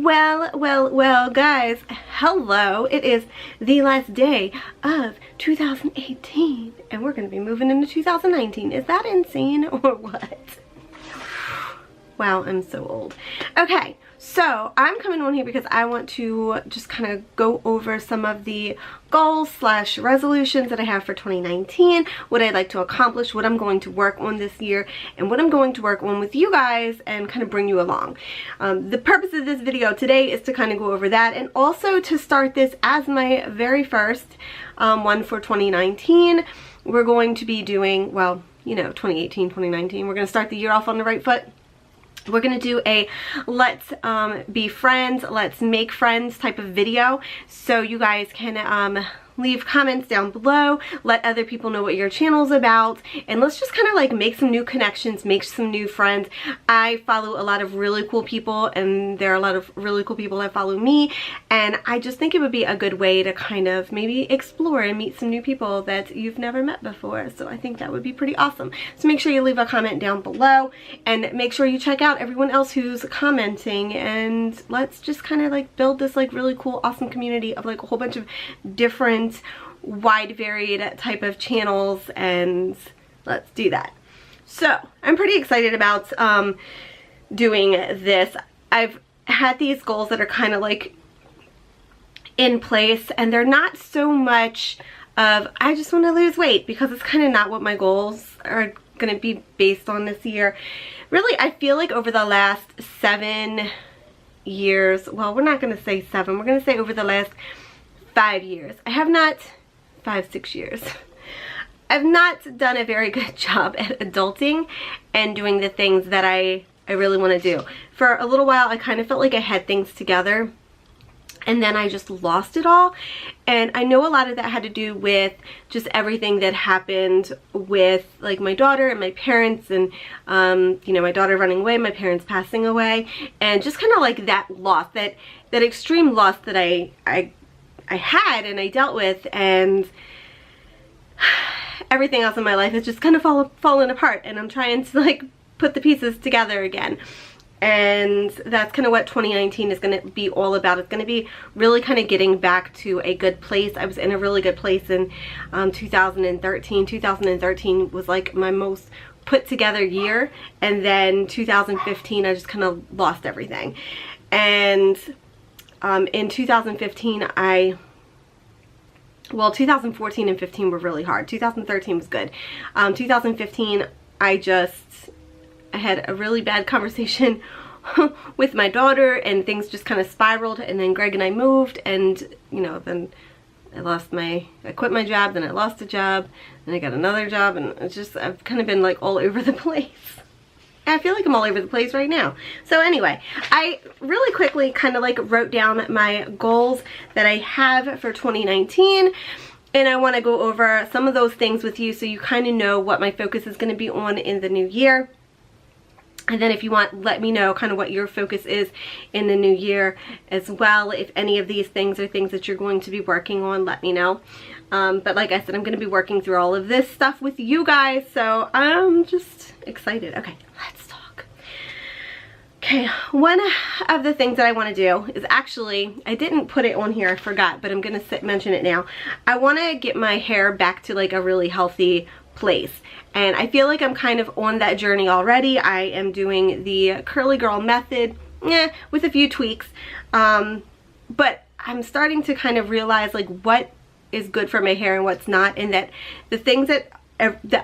Well, guys, hello. It is the last day of 2018, and we're going to be moving into 2019. Is that insane or what? Wow, I'm so old. Okay, so I'm coming on here because I want to just kind of go over some of the goals / resolutions that I have for 2019, what I'd like to accomplish, what I'm going to work on this year, and what I'm going to work on with you guys and kind of bring you along. The purpose of this video today is to kind of go over that, and also to start this as my very first one for 2019. We're going to be doing, well, you know, 2018, 2019. We're going to start the year off on the right foot. We're going to do a let's be friends, let's make friends type of video, so you guys can leave comments down below, let other people know what your channel's about, and let's just kind of like make some new connections, make some new friends. I follow a lot of really cool people, and there are a lot of really cool people that follow me, and I just think it would be a good way to kind of maybe explore and meet some new people that you've never met before. So I think that would be pretty awesome. So make sure you leave a comment down below, and make sure you check out everyone else who's commenting, and let's just kind of like build this like really cool awesome community of like a whole bunch of different wide varied type of channels, and let's do that. So I'm pretty excited about doing this. I've had these goals that are kind of like in place, and they're not so much of I just want to lose weight, because it's kind of not what my goals are going to be based on this year. Really, I feel like over the last 7 years, well, we're not going to say 7, we're going to say over the last 5 years. I have not, 5-6 years. I've not done a very good job at adulting and doing the things that I really want to do. For a little while, I kind of felt like I had things together, and then I just lost it all. And I know a lot of that had to do with just everything that happened with like my daughter and my parents, and you know, my daughter running away, my parents passing away, and just kind of like that loss, that extreme loss that I had and I dealt with, and everything else in my life has just kind of fallen apart, and I'm trying to like put the pieces together again. And that's kind of what 2019 is going to be all about. It's going to be really kind of getting back to a good place. I was in a really good place in 2013. 2013 was like my most put together year, and then 2015 I just kind of lost everything. And in 2015 well, 2014 and 15 were really hard. 2013 was good. 2015 I had a really bad conversation with my daughter, and things just kind of spiraled, and then Greg and I moved, and you know, then I quit my job, then I lost a job, then I got another job, and it's just, I've kind of been like all over the place. I feel like I'm all over the place right now. So anyway, I really quickly kind of like wrote down my goals that I have for 2019. And I want to go over some of those things with you, so you kind of know what my focus is going to be on in the new year. And then if you want, let me know kind of what your focus is in the new year as well. If any of these things are things that you're going to be working on, let me know. But like I said, I'm going to be working through all of this stuff with you guys, so I'm just excited. Okay, let's talk. Okay, one of the things that I want to do is actually, I didn't put it on here, I forgot, but I'm going to mention it now. I want to get my hair back to like a really healthy place, and I feel like I'm kind of on that journey already. I am doing the curly girl method, with a few tweaks, but I'm starting to kind of realize like what is good for my hair and what's not, and that the things that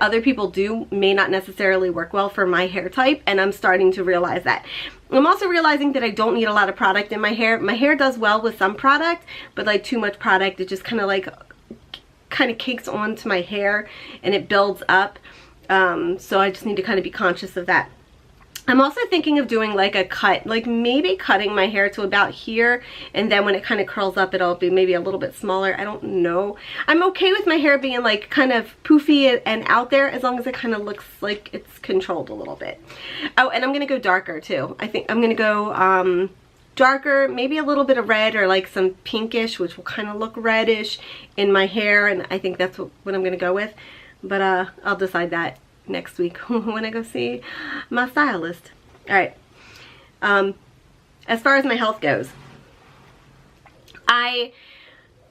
other people do may not necessarily work well for my hair type, and I'm starting to realize that. I'm also realizing that I don't need a lot of product in my hair. My hair does well with some product, but like too much product, it just kind of cakes onto my hair and it builds up. So I just need to kind of be conscious of that. I'm also thinking of doing like a cut, like maybe cutting my hair to about here, and then when it kind of curls up, it'll be maybe a little bit smaller. I don't know. I'm okay with my hair being like kind of poofy and out there, as long as it kind of looks like it's controlled a little bit. Oh, and I'm gonna go darker too. I think I'm gonna go darker, maybe a little bit of red or like some pinkish, which will kind of look reddish in my hair, and I think that's what I'm gonna go with. But I'll decide that next week when I go see my stylist. All right. as far as my health goes,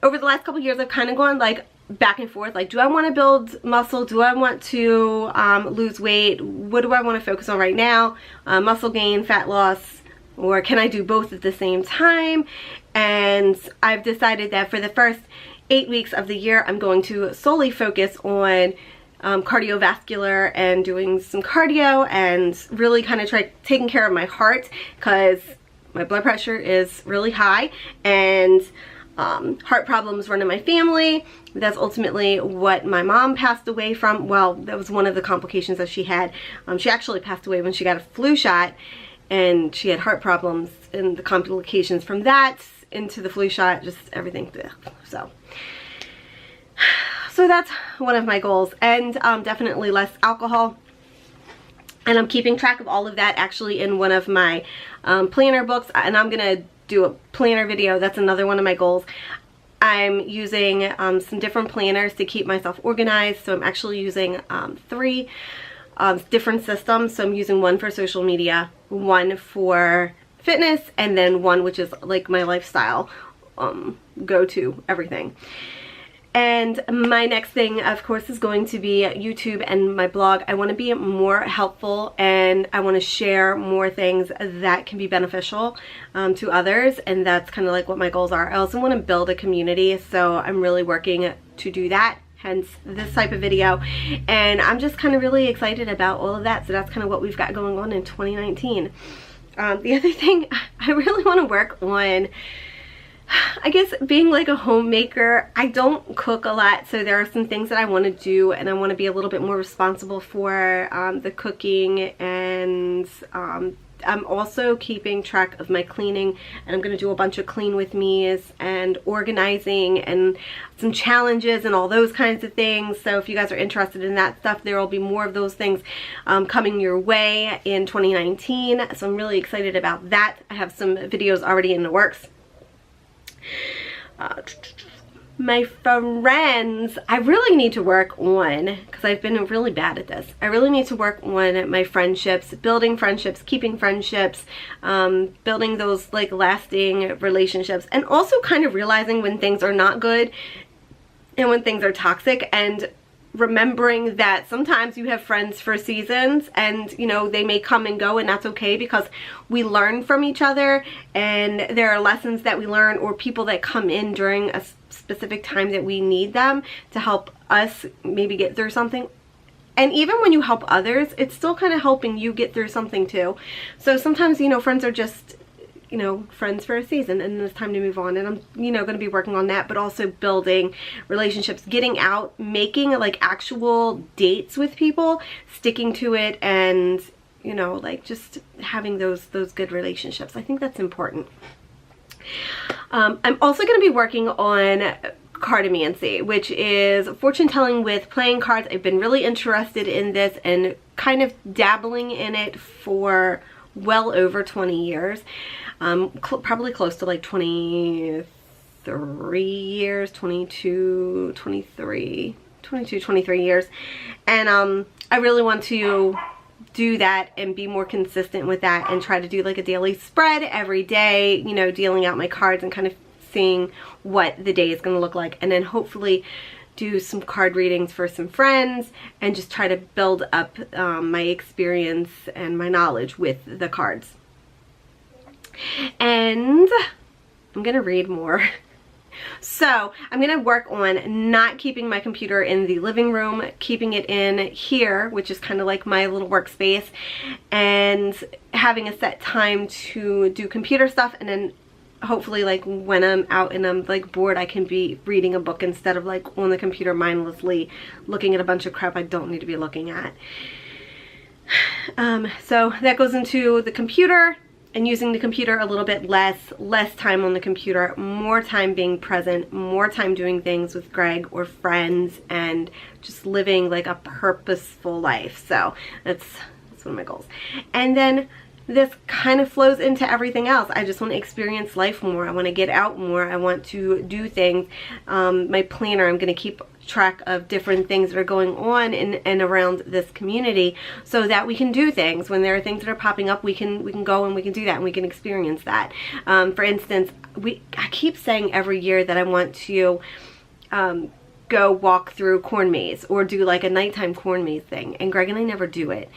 over the last couple years, I've kind of gone like back and forth. Like, do I want to build muscle? Do I want to lose weight? What do I want to focus on right now? Muscle gain, fat loss, or can I do both at the same time? And I've decided that for the first 8 weeks of the year, I'm going to solely focus on cardiovascular and doing some cardio and really kind of taking care of my heart, because my blood pressure is really high and heart problems run in my family. That's ultimately what my mom passed away from. Well, that was one of the complications that she had. She actually passed away when she got a flu shot, and she had heart problems, and the complications from that into the flu shot, just everything. So that's one of my goals, and definitely less alcohol. And I'm keeping track of all of that actually in one of my planner books, and I'm gonna do a planner video. That's another one of my goals. I'm using some different planners to keep myself organized. So I'm actually using 3 different systems. So I'm using one for social media, one for fitness, and then one which is like my lifestyle go-to everything. And my next thing, of course, is going to be YouTube and my blog. I want to be more helpful, and I want to share more things that can be beneficial to others, and that's kind of like what my goals are. I also want to build a community, so I'm really working to do that, hence this type of video. And I'm just kind of really excited about all of that, so that's kind of what we've got going on in 2019. The other thing, I really want to work on, I guess, being like a homemaker. I don't cook a lot, so there are some things that I want to do, and I want to be a little bit more responsible for the cooking, and I'm also keeping track of my cleaning, and I'm going to do a bunch of clean with me's and organizing and some challenges and all those kinds of things. So if you guys are interested in that stuff, there will be more of those things coming your way in 2019. So I'm really excited about that. I have some videos already in the works. My friends, I really need to work on, because I've been really bad at this, I really need to work on my friendships, building friendships, keeping friendships, building those like lasting relationships, and also kind of realizing when things are not good and when things are toxic, and remembering that sometimes you have friends for seasons, and you know, they may come and go, and that's okay, because we learn from each other, and there are lessons that we learn, or people that come in during a specific time that we need them to help us maybe get through something. And even when you help others, it's still kind of helping you get through something too. So sometimes, you know, friends are just, you know, friends for a season, and then it's time to move on. And I'm, you know, going to be working on that, but also building relationships, getting out, making like actual dates with people, sticking to it, and, you know, like just having those good relationships. I think that's important. I'm also going to be working on cartomancy, which is fortune telling with playing cards. I've been really interested in this and kind of dabbling in it for well over 20 years. Probably close to like 23 years, 22, 23 years. And I really want to do that and be more consistent with that, and try to do like a daily spread every day, you know, dealing out my cards and kind of seeing what the day is going to look like, and then hopefully do some card readings for some friends, and just try to build up my experience and my knowledge with the cards. And I'm gonna read more. So I'm gonna work on not keeping my computer in the living room, keeping it in here, which is kind of like my little workspace, and having a set time to do computer stuff, and then hopefully like when I'm out and I'm like bored, I can be reading a book instead of like on the computer mindlessly looking at a bunch of crap I don't need to be looking at. So that goes into the computer, and using the computer a little bit less time on the computer, more time being present, more time doing things with Greg or friends, and just living like a purposeful life. So that's one of my goals. And then this kind of flows into everything else. I just want to experience life more. I want to get out more. I want to do things. My planner, I'm going to keep track of different things that are going on in and around this community so that we can do things. When there are things that are popping up, we can go and we can do that and we can experience that. For instance, I keep saying every year that I want to go walk through corn maze or do like a nighttime corn maze thing, and Greg and I never do it.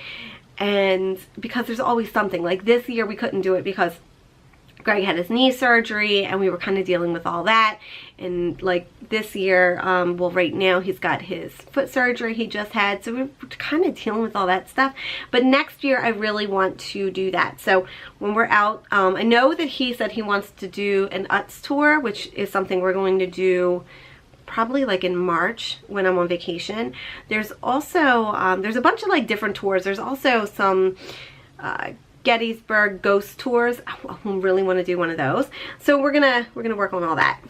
And because there's always something. Like this year we couldn't do it because Greg had his knee surgery and we were kind of dealing with all that. And like this year, well, right now he's got his foot surgery he just had, so we're kind of dealing with all that stuff. But next year I really want to do that. So when we're out, I know that he said he wants to do an UTS tour, which is something we're going to do probably like in March when I'm on vacation. There's also there's a bunch of like different tours. There's also some Gettysburg ghost tours. I really want to do one of those. So we're gonna work on all that.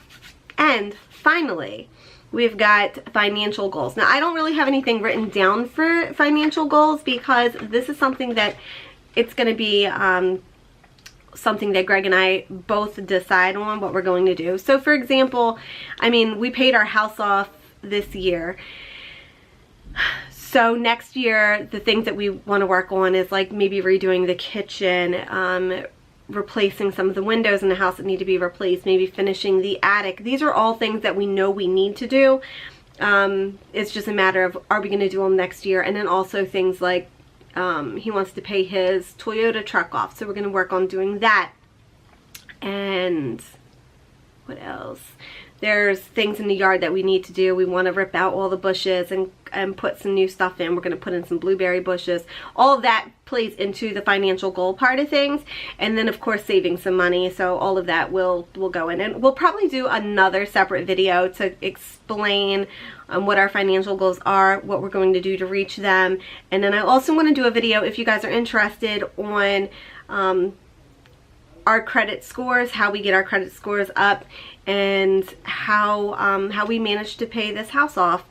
And finally, we've got financial goals. Now I don't really have anything written down for financial goals because this is something that it's going to be something that Greg and I both decide on what we're going to do. So for example, I mean, we paid our house off this year. So next year, the things that we want to work on is like maybe redoing the kitchen, replacing some of the windows in the house that need to be replaced, maybe finishing the attic. These are all things that we know we need to do. It's just a matter of, are we going to do them next year? And then also things like he wants to pay his Toyota truck off, so we're going to work on doing that. And what else? There's things in the yard that we need to do. We want to rip out all the bushes and put some new stuff in. We're going to put in some blueberry bushes. All of that plays into the financial goal part of things. And then of course saving some money. So all of that will go in. And we'll probably do another separate video to explain what our financial goals are, what we're going to do to reach them. And then I also want to do a video, if you guys are interested, on our credit scores, how we get our credit scores up, and how we managed to pay this house off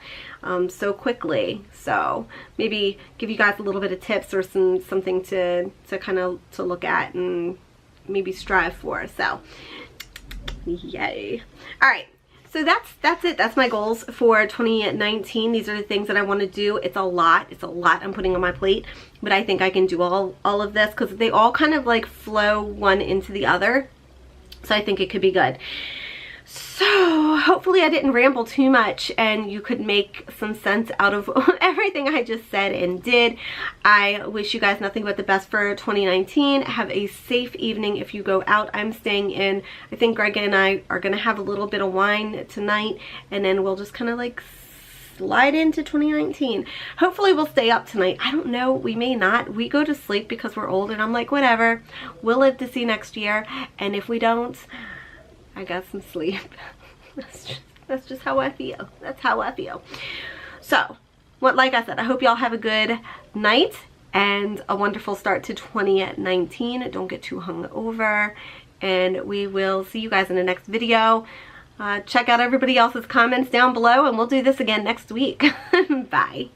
so quickly. So maybe give you guys a little bit of tips or something to kind of to look at and maybe strive for. So yay. All right. So that's it. That's my goals for 2019. These are the things that I want to do. It's a lot. It's a lot I'm putting on my plate, but I think I can do all of this because they all kind of like flow one into the other. So I think it could be good. So hopefully I didn't ramble too much and you could make some sense out of everything I just said and did. I wish you guys nothing but the best for 2019. Have a safe evening if you go out. I'm staying in. I think Greg and I are going to have a little bit of wine tonight, and then we'll just kind of like slide into 2019. Hopefully we'll stay up tonight. I don't know. We may not. We go to sleep because we're old, and I'm like, whatever. We'll live to see next year. And if we don't, I got some sleep. That's just how I feel. That's how I feel. So, like I said, I hope y'all have a good night and a wonderful start to 2019. Don't get too hungover, and we will see you guys in the next video. Check out everybody else's comments down below, and we'll do this again next week. Bye.